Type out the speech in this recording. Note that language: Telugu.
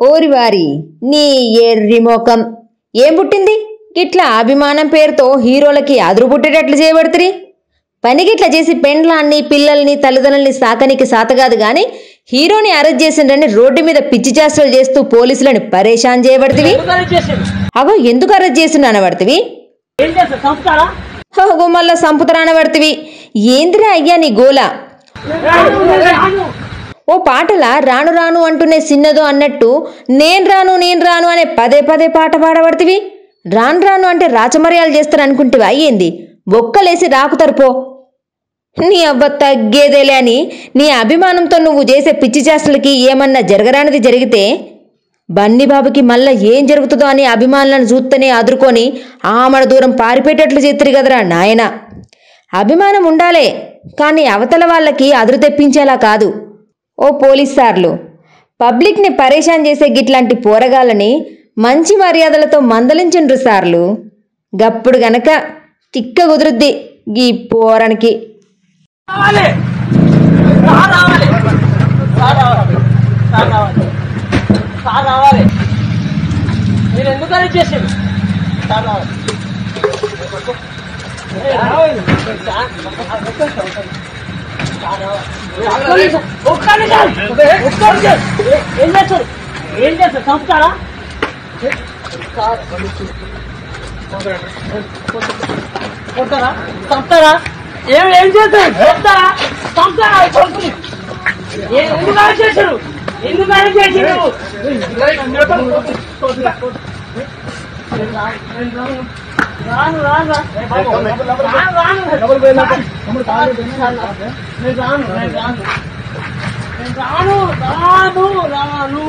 ఓరివారి నీ ఎర్రి మోకం ఏం పుట్టింది గిట్లా అభిమానం పేరుతో హీరోలకి అదురు పుట్టేటట్లు చేయబడుతురి పనిగిట్లా చేసి పెండ్లాన్ని పిల్లల్ని తల్లిదండ్రుల్ని సాకనికి సాతగాదు గాని హీరోని అరెస్ట్ చేసిండ్రని రోడ్డు మీద పిచ్చి చేష్టలు చేస్తూ పోలీసులను పరేషాన్ చేయబడుతుంది అగో ఎందుకు అరెస్ట్ చేసిండు అనబడుతుంది అగో మళ్ళా సంపుతరా అనబడుతుంది ఏందిరా అయ్యా నీ గోలా ఓ పాటల రాను రాను అంటూనే సిన్నదో అన్నట్టు నేను రాను అనే పదే పదే పాట పాడబడుతుంది రాను రాను అంటే రాచమర్యాలు చేస్తారు అనుకుంటేవి అయ్యింది బొక్కలేసి రాకుతారు పో నీ అవ్వ తగ్గేదేలే అని నీ అభిమానంతో నువ్వు చేసే పిచ్చి చేష్టలకి ఏమన్నా జరగరానిది జరిగితే బన్నీబాబుకి మళ్ళా ఏం జరుగుతుందో అని అభిమానులను చూస్తేనే ఆదురుకొని ఆమడ దూరం పారిపోయేటట్లు చేతురు కదరా నాయన అభిమానం ఉండాలే కానీ అవతల వాళ్ళకి అదురు తెప్పించేలా కాదు ఓ పోలీస్ సార్లు పబ్లిక్ని పరేషాన్ చేసే గిట్లాంటి పోరగాళ్ళని మంచి మర్యాదలతో మందలించుండ్రు సార్లు గప్పుడు గనక తిక్క కుదురుద్ది గీ పోరానికి ఏం చేస్తారు సంపుతారా సంపుతారా ఏం చేస్తారు చెప్తారా సంపుతారా ఎందుకు చేశారు రాను